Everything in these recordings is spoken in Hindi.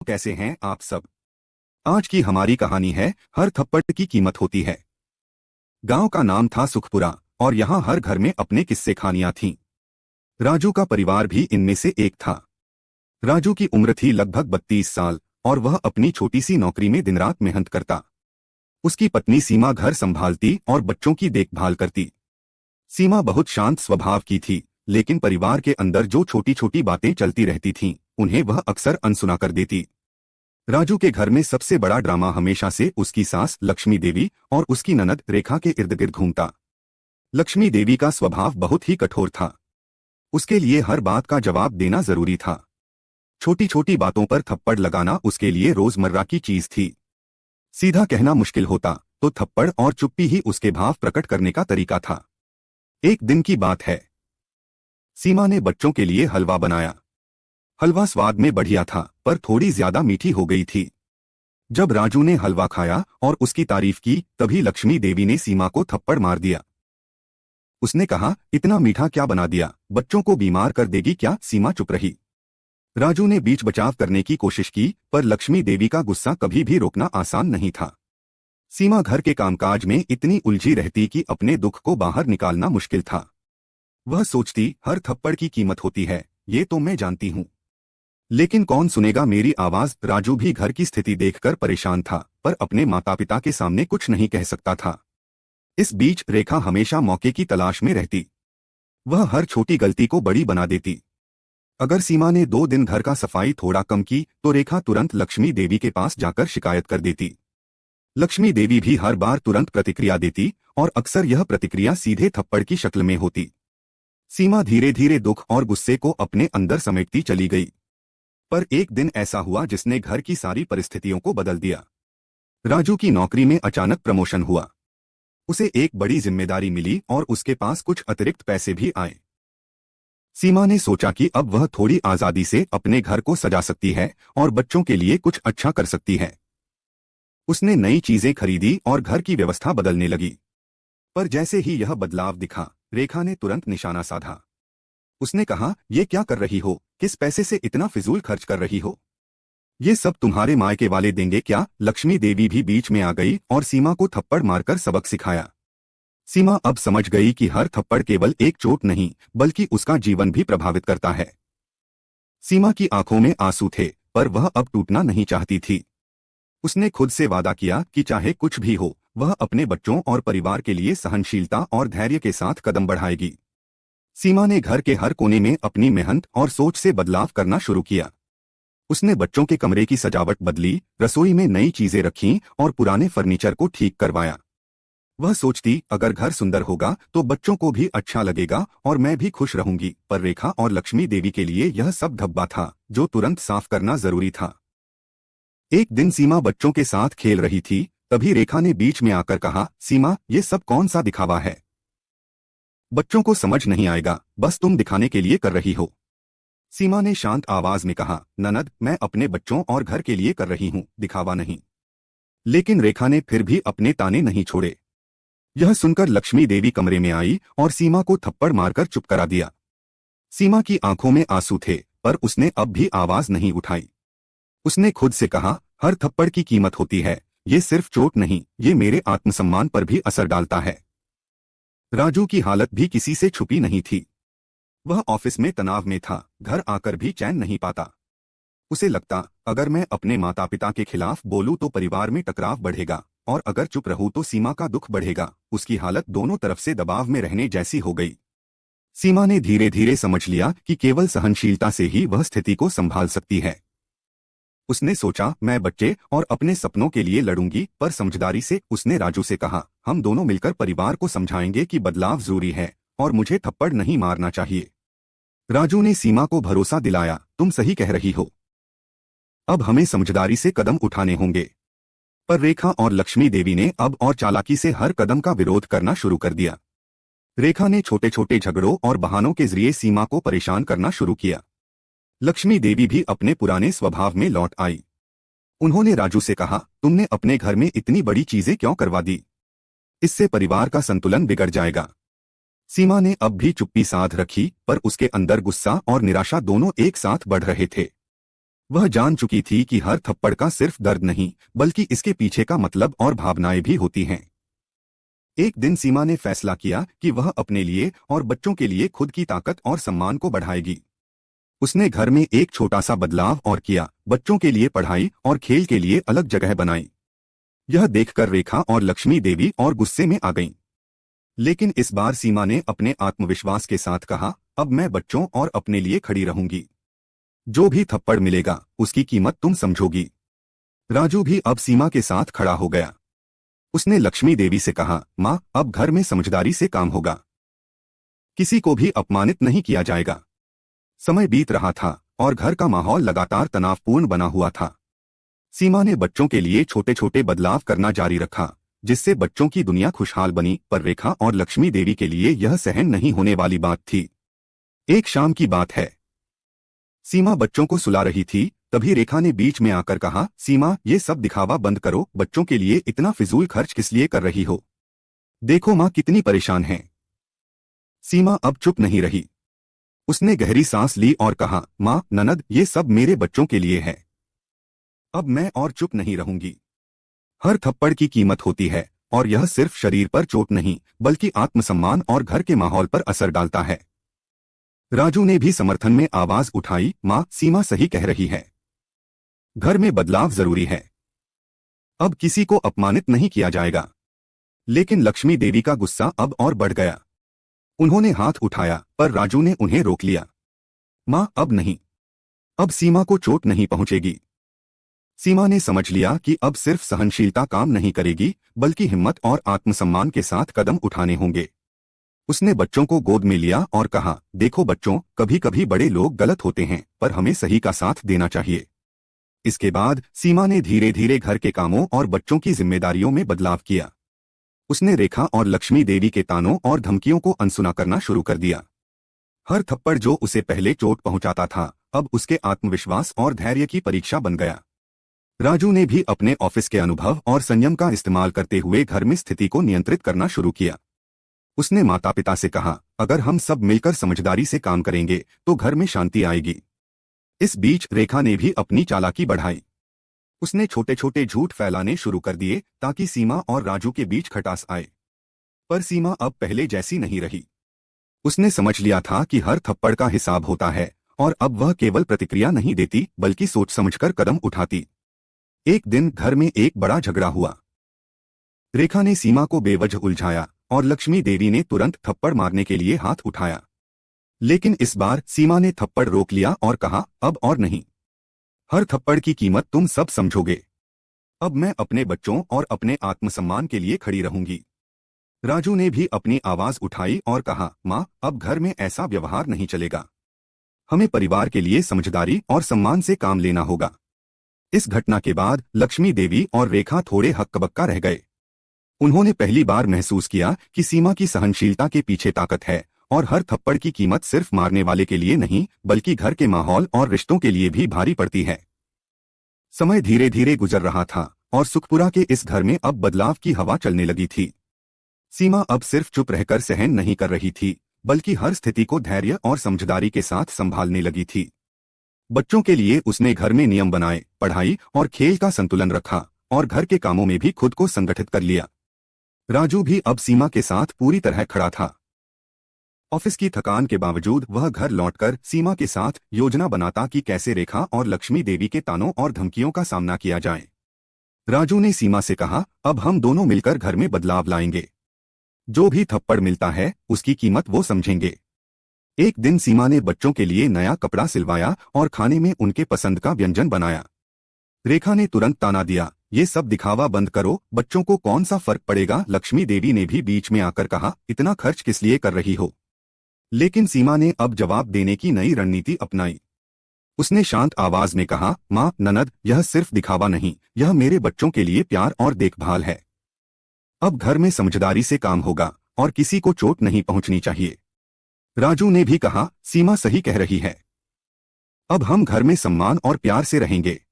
कैसे हैं आप सब। आज की हमारी कहानी है हर थप्पड़ की कीमत होती है। गांव का नाम था सुखपुरा और यहाँ हर घर में अपने किस्से कहानियां थीं। राजू का परिवार भी इनमें से एक था। राजू की उम्र थी लगभग 32 साल और वह अपनी छोटी सी नौकरी में दिन रात मेहनत करता। उसकी पत्नी सीमा घर संभालती और बच्चों की देखभाल करती। सीमा बहुत शांत स्वभाव की थी, लेकिन परिवार के अंदर जो छोटी छोटी बातें चलती रहती थीं, उन्हें वह अक्सर अनसुना कर देती। राजू के घर में सबसे बड़ा ड्रामा हमेशा से उसकी सास लक्ष्मी देवी और उसकी ननद रेखा के इर्द गिर्द घूमता। लक्ष्मी देवी का स्वभाव बहुत ही कठोर था। उसके लिए हर बात का जवाब देना जरूरी था। छोटी छोटी बातों पर थप्पड़ लगाना उसके लिए रोजमर्रा की चीज थी। सीधा कहना मुश्किल होता तो थप्पड़ और चुप्पी ही उसके भाव प्रकट करने का तरीका था। एक दिन की बात है। सीमा ने बच्चों के लिए हलवा बनाया। हलवा स्वाद में बढ़िया था, पर थोड़ी ज्यादा मीठी हो गई थी। जब राजू ने हलवा खाया और उसकी तारीफ की, तभी लक्ष्मी देवी ने सीमा को थप्पड़ मार दिया। उसने कहा, इतना मीठा क्या बना दिया, बच्चों को बीमार कर देगी क्या। सीमा चुप रही। राजू ने बीच बचाव करने की कोशिश की, पर लक्ष्मी देवी का गुस्सा कभी भी रोकना आसान नहीं था। सीमा घर के कामकाज में इतनी उलझी रहती कि अपने दुख को बाहर निकालना मुश्किल था। वह सोचती, हर थप्पड़ की कीमत होती है, ये तो मैं जानती हूँ, लेकिन कौन सुनेगा मेरी आवाज। राजू भी घर की स्थिति देखकर परेशान था, पर अपने माता पिता के सामने कुछ नहीं कह सकता था। इस बीच रेखा हमेशा मौके की तलाश में रहती। वह हर छोटी गलती को बड़ी बना देती। अगर सीमा ने 2 दिन घर का सफाई थोड़ा कम की तो रेखा तुरंत लक्ष्मी देवी के पास जाकर शिकायत कर देती। लक्ष्मी देवी भी हर बार तुरंत प्रतिक्रिया देती और अक्सर यह प्रतिक्रिया सीधे थप्पड़ की शक्ल में होती। सीमा धीरे धीरे दुख और गुस्से को अपने अंदर समेटती चली गई। पर एक दिन ऐसा हुआ जिसने घर की सारी परिस्थितियों को बदल दिया। राजू की नौकरी में अचानक प्रमोशन हुआ। उसे एक बड़ी जिम्मेदारी मिली और उसके पास कुछ अतिरिक्त पैसे भी आए। सीमा ने सोचा कि अब वह थोड़ी आजादी से अपने घर को सजा सकती है और बच्चों के लिए कुछ अच्छा कर सकती है। उसने नई चीजें खरीदी और घर की व्यवस्था बदलने लगी। पर जैसे ही यह बदलाव दिखा, रेखा ने तुरंत निशाना साधा। उसने कहा, ये क्या कर रही हो, किस पैसे से इतना फिजूल खर्च कर रही हो, ये सब तुम्हारे मायके वाले देंगे क्या। लक्ष्मी देवी भी बीच में आ गई और सीमा को थप्पड़ मारकर सबक सिखाया। सीमा अब समझ गई कि हर थप्पड़ केवल एक चोट नहीं, बल्कि उसका जीवन भी प्रभावित करता है। सीमा की आंखों में आंसू थे, पर वह अब टूटना नहीं चाहती थी। उसने खुद से वादा किया कि चाहे कुछ भी हो, वह अपने बच्चों और परिवार के लिए सहनशीलता और धैर्य के साथ कदम बढ़ाएगी। सीमा ने घर के हर कोने में अपनी मेहनत और सोच से बदलाव करना शुरू किया। उसने बच्चों के कमरे की सजावट बदली, रसोई में नई चीजें रखीं और पुराने फर्नीचर को ठीक करवाया। वह सोचती, अगर घर सुंदर होगा तो बच्चों को भी अच्छा लगेगा और मैं भी खुश रहूंगी। पर रेखा और लक्ष्मी देवी के लिए यह सब धब्बा था, जो तुरंत साफ करना जरूरी था। एक दिन सीमा बच्चों के साथ खेल रही थी, तभी रेखा ने बीच में आकर कहा, सीमा, ये सब कौन सा दिखावा है, बच्चों को समझ नहीं आएगा, बस तुम दिखाने के लिए कर रही हो। सीमा ने शांत आवाज में कहा, ननद, मैं अपने बच्चों और घर के लिए कर रही हूँ, दिखावा नहीं। लेकिन रेखा ने फिर भी अपने ताने नहीं छोड़े। यह सुनकर लक्ष्मी देवी कमरे में आई और सीमा को थप्पड़ मारकर चुप करा दिया। सीमा की आंखों में आंसू थे, पर उसने अब भी आवाज नहीं उठाई। उसने खुद से कहा, हर थप्पड़ की कीमत होती है, ये सिर्फ चोट नहीं, ये मेरे आत्मसम्मान पर भी असर डालता है। राजू की हालत भी किसी से छुपी नहीं थी। वह ऑफिस में तनाव में था, घर आकर भी चैन नहीं पाता। उसे लगता, अगर मैं अपने माता पिता के खिलाफ बोलूं तो परिवार में टकराव बढ़ेगा, और अगर चुप रहूं तो सीमा का दुख बढ़ेगा। उसकी हालत दोनों तरफ से दबाव में रहने जैसी हो गई। सीमा ने धीरे धीरे समझ लिया कि केवल सहनशीलता से ही वह स्थिति को संभाल सकती है। उसने सोचा, मैं बच्चे और अपने सपनों के लिए लड़ूंगी। पर समझदारी से उसने राजू से कहा, हम दोनों मिलकर परिवार को समझाएंगे कि बदलाव जरूरी है और मुझे थप्पड़ नहीं मारना चाहिए। राजू ने सीमा को भरोसा दिलाया, तुम सही कह रही हो, अब हमें समझदारी से कदम उठाने होंगे। पर रेखा और लक्ष्मी देवी ने अब और चालाकी से हर कदम का विरोध करना शुरू कर दिया। रेखा ने छोटे छोटे झगड़ों और बहानों के जरिए सीमा को परेशान करना शुरू किया। लक्ष्मी देवी भी अपने पुराने स्वभाव में लौट आई। उन्होंने राजू से कहा, तुमने अपने घर में इतनी बड़ी चीजें क्यों करवा दी, इससे परिवार का संतुलन बिगड़ जाएगा। सीमा ने अब भी चुप्पी साध रखी, पर उसके अंदर गुस्सा और निराशा दोनों एक साथ बढ़ रहे थे। वह जान चुकी थी कि हर थप्पड़ का सिर्फ दर्द नहीं, बल्कि इसके पीछे का मतलब और भावनाएं भी होती हैं। एक दिन सीमा ने फैसला किया कि वह अपने लिए और बच्चों के लिए खुद की ताकत और सम्मान को बढ़ाएगी। उसने घर में एक छोटा सा बदलाव और किया, बच्चों के लिए पढ़ाई और खेल के लिए अलग जगह बनाई। यह देखकर रेखा और लक्ष्मी देवी और गुस्से में आ गईं। लेकिन इस बार सीमा ने अपने आत्मविश्वास के साथ कहा, अब मैं बच्चों और अपने लिए खड़ी रहूंगी। जो भी थप्पड़ मिलेगा उसकी कीमत तुम समझोगी। राजू भी अब सीमा के साथ खड़ा हो गया। उसने लक्ष्मी देवी से कहा, माँ, अब घर में समझदारी से काम होगा। किसी को भी अपमानित नहीं किया जाएगा। समय बीत रहा था और घर का माहौल लगातार तनावपूर्ण बना हुआ था। सीमा ने बच्चों के लिए छोटे छोटे बदलाव करना जारी रखा, जिससे बच्चों की दुनिया खुशहाल बनी, पर रेखा और लक्ष्मी देवी के लिए यह सहन नहीं होने वाली बात थी। एक शाम की बात है। सीमा बच्चों को सुला रही थी, तभी रेखा ने बीच में आकर कहा, सीमा, ये सब दिखावा बंद करो, बच्चों के लिए इतना फिजूल खर्च किस लिए कर रही हो? देखो माँ कितनी परेशान है। सीमा अब चुप नहीं रही। उसने गहरी सांस ली और कहा, माँ, ननद, ये सब मेरे बच्चों के लिए है। अब मैं और चुप नहीं रहूंगी। हर थप्पड़ की कीमत होती है, और यह सिर्फ शरीर पर चोट नहीं, बल्कि आत्मसम्मान और घर के माहौल पर असर डालता है। राजू ने भी समर्थन में आवाज उठाई, माँ, सीमा सही कह रही है। घर में बदलाव जरूरी है। अब किसी को अपमानित नहीं किया जाएगा। लेकिन लक्ष्मी देवी का गुस्सा अब और बढ़ गया। उन्होंने हाथ उठाया, पर राजू ने उन्हें रोक लिया। माँ, अब नहीं। अब सीमा को चोट नहीं पहुंचेगी। सीमा ने समझ लिया कि अब सिर्फ सहनशीलता काम नहीं करेगी, बल्कि हिम्मत और आत्मसम्मान के साथ कदम उठाने होंगे। उसने बच्चों को गोद में लिया और कहा, देखो बच्चों, कभी कभी बड़े लोग गलत होते हैं, पर हमें सही का साथ देना चाहिए। इसके बाद सीमा ने धीरे धीरे घर के कामों और बच्चों की जिम्मेदारियों में बदलाव किया। उसने रेखा और लक्ष्मी देवी के तानों और धमकियों को अनसुना करना शुरू कर दिया। हर थप्पड़ जो उसे पहले चोट पहुंचाता था, अब उसके आत्मविश्वास और धैर्य की परीक्षा बन गया। राजू ने भी अपने ऑफिस के अनुभव और संयम का इस्तेमाल करते हुए घर में स्थिति को नियंत्रित करना शुरू किया। उसने माता पिता से कहा, अगर हम सब मिलकर समझदारी से काम करेंगे तो घर में शांति आएगी। इस बीच रेखा ने भी अपनी चालाकी बढ़ाई। उसने छोटे छोटे झूठ फैलाने शुरू कर दिए ताकि सीमा और राजू के बीच खटास आए। पर सीमा अब पहले जैसी नहीं रही। उसने समझ लिया था कि हर थप्पड़ का हिसाब होता है, और अब वह केवल प्रतिक्रिया नहीं देती, बल्कि सोच समझकर कदम उठाती। एक दिन घर में एक बड़ा झगड़ा हुआ। रेखा ने सीमा को बेवजह उलझाया और लक्ष्मी देवी ने तुरंत थप्पड़ मारने के लिए हाथ उठाया। लेकिन इस बार सीमा ने थप्पड़ रोक लिया और कहा, अब और नहीं। हर थप्पड़ की कीमत तुम सब समझोगे। अब मैं अपने बच्चों और अपने आत्मसम्मान के लिए खड़ी रहूंगी। राजू ने भी अपनी आवाज उठाई और कहा, माँ, अब घर में ऐसा व्यवहार नहीं चलेगा। हमें परिवार के लिए समझदारी और सम्मान से काम लेना होगा। इस घटना के बाद लक्ष्मी देवी और रेखा थोड़े हक्का-बक्का रह गए। उन्होंने पहली बार महसूस किया कि सीमा की सहनशीलता के पीछे ताकत है, और हर थप्पड़ की कीमत सिर्फ मारने वाले के लिए नहीं, बल्कि घर के माहौल और रिश्तों के लिए भी भारी पड़ती है। समय धीरे धीरे गुजर रहा था और सुखपुरा के इस घर में अब बदलाव की हवा चलने लगी थी। सीमा अब सिर्फ चुप रहकर सहन नहीं कर रही थी, बल्कि हर स्थिति को धैर्य और समझदारी के साथ संभालने लगी थी। बच्चों के लिए उसने घर में नियम बनाए, पढ़ाई और खेल का संतुलन रखा, और घर के कामों में भी खुद को संगठित कर लिया। राजू भी अब सीमा के साथ पूरी तरह खड़ा था। ऑफिस की थकान के बावजूद वह घर लौटकर सीमा के साथ योजना बनाता कि कैसे रेखा और लक्ष्मी देवी के तानों और धमकियों का सामना किया जाए। राजू ने सीमा से कहा, अब हम दोनों मिलकर घर में बदलाव लाएंगे। जो भी थप्पड़ मिलता है उसकी कीमत वो समझेंगे। एक दिन सीमा ने बच्चों के लिए नया कपड़ा सिलवाया और खाने में उनके पसंद का व्यंजन बनाया। रेखा ने तुरंत ताना दिया, ये सब दिखावा बंद करो, बच्चों को कौन सा फर्क पड़ेगा। लक्ष्मी देवी ने भी बीच में आकर कहा, इतना खर्च किस लिए कर रही हो? लेकिन सीमा ने अब जवाब देने की नई रणनीति अपनाई। उसने शांत आवाज में कहा, माँ, ननद, यह सिर्फ दिखावा नहीं, यह मेरे बच्चों के लिए प्यार और देखभाल है। अब घर में समझदारी से काम होगा और किसी को चोट नहीं पहुंचनी चाहिए। राजू ने भी कहा, सीमा सही कह रही है। अब हम घर में सम्मान और प्यार से रहेंगे।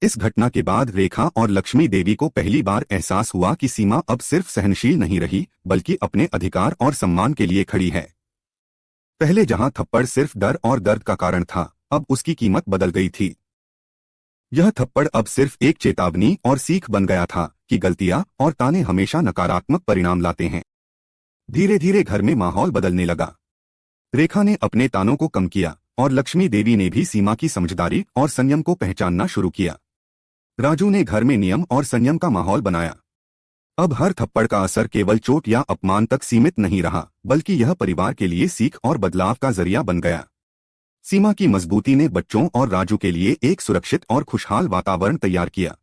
इस घटना के बाद रेखा और लक्ष्मी देवी को पहली बार एहसास हुआ कि सीमा अब सिर्फ सहनशील नहीं रही, बल्कि अपने अधिकार और सम्मान के लिए खड़ी है। पहले जहां थप्पड़ सिर्फ डर और दर्द का कारण था, अब उसकी कीमत बदल गई थी। यह थप्पड़ अब सिर्फ एक चेतावनी और सीख बन गया था कि गलतियां और ताने हमेशा नकारात्मक परिणाम लाते हैं। धीरे धीरे घर में माहौल बदलने लगा। रेखा ने अपने तानों को कम किया और लक्ष्मी देवी ने भी सीमा की समझदारी और संयम को पहचानना शुरू किया। राजू ने घर में नियम और संयम का माहौल बनाया। अब हर थप्पड़ का असर केवल चोट या अपमान तक सीमित नहीं रहा, बल्कि यह परिवार के लिए सीख और बदलाव का जरिया बन गया। सीमा की मजबूती ने बच्चों और राजू के लिए एक सुरक्षित और खुशहाल वातावरण तैयार किया।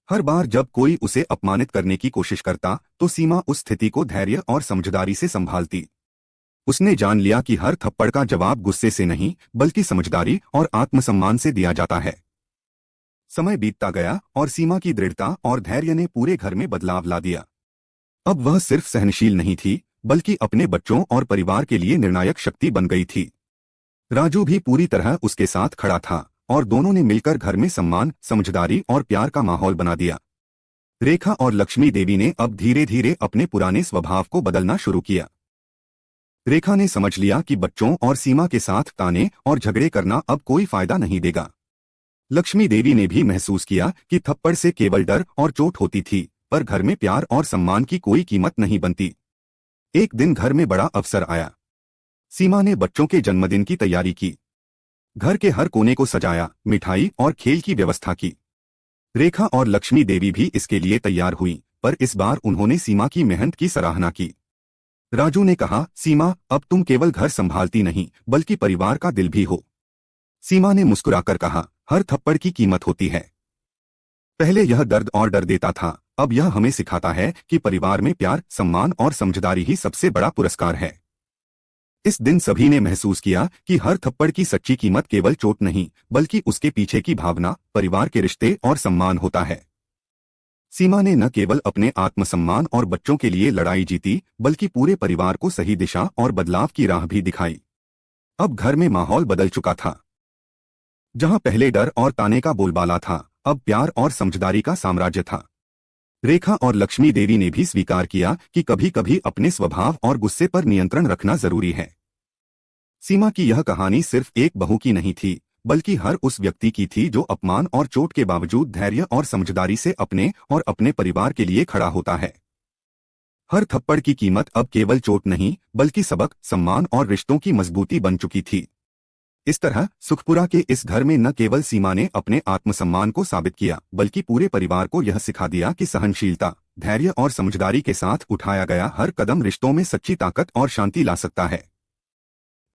हर बार जब कोई उसे अपमानित करने की कोशिश करता तो सीमा उस स्थिति को धैर्य और समझदारी से संभालती। उसने जान लिया कि हर थप्पड़ का जवाब गुस्से से नहीं, बल्कि समझदारी और आत्मसम्मान से दिया जाता है। समय बीतता गया और सीमा की दृढ़ता और धैर्य ने पूरे घर में बदलाव ला दिया। अब वह सिर्फ सहनशील नहीं थी, बल्कि अपने बच्चों और परिवार के लिए निर्णायक शक्ति बन गई थी। राजू भी पूरी तरह उसके साथ खड़ा था और दोनों ने मिलकर घर में सम्मान, समझदारी और प्यार का माहौल बना दिया। रेखा और लक्ष्मी देवी ने अब धीरे धीरे अपने पुराने स्वभाव को बदलना शुरू किया। रेखा ने समझ लिया कि बच्चों और सीमा के साथ ताने और झगड़े करना अब कोई फायदा नहीं देगा। लक्ष्मी देवी ने भी महसूस किया कि थप्पड़ से केवल डर और चोट होती थी, पर घर में प्यार और सम्मान की कोई कीमत नहीं बनती। एक दिन घर में बड़ा अवसर आया। सीमा ने बच्चों के जन्मदिन की तैयारी की। घर के हर कोने को सजाया, मिठाई और खेल की व्यवस्था की। रेखा और लक्ष्मी देवी भी इसके लिए तैयार हुई, पर इस बार उन्होंने सीमा की मेहनत की सराहना की। राजू ने कहा, सीमा, अब तुम केवल घर संभालती नहीं, बल्कि परिवार का दिल भी हो। सीमा ने मुस्कुराकर कहा, हर थप्पड़ की कीमत होती है। पहले यह दर्द और डर देता था, अब यह हमें सिखाता है कि परिवार में प्यार, सम्मान और समझदारी ही सबसे बड़ा पुरस्कार है। इस दिन सभी ने महसूस किया कि हर थप्पड़ की सच्ची कीमत केवल चोट नहीं, बल्कि उसके पीछे की भावना, परिवार के रिश्ते और सम्मान होता है। सीमा ने न केवल अपने आत्मसम्मान और बच्चों के लिए लड़ाई जीती, बल्कि पूरे परिवार को सही दिशा और बदलाव की राह भी दिखाई। अब घर में माहौल बदल चुका था। जहां पहले डर और ताने का बोलबाला था, अब प्यार और समझदारी का साम्राज्य था। रेखा और लक्ष्मी देवी ने भी स्वीकार किया कि कभी कभी अपने स्वभाव और गुस्से पर नियंत्रण रखना जरूरी है। सीमा की यह कहानी सिर्फ एक बहू की नहीं थी, बल्कि हर उस व्यक्ति की थी जो अपमान और चोट के बावजूद धैर्य और समझदारी से अपने और अपने परिवार के लिए खड़ा होता है। हर थप्पड़ की कीमत अब केवल चोट नहीं, बल्कि सबक, सम्मान और रिश्तों की मजबूती बन चुकी थी। इस तरह सुखपुरा के इस घर में न केवल सीमा ने अपने आत्मसम्मान को साबित किया, बल्कि पूरे परिवार को यह सिखा दिया कि सहनशीलता, धैर्य और समझदारी के साथ उठाया गया हर कदम रिश्तों में सच्ची ताकत और शांति ला सकता है।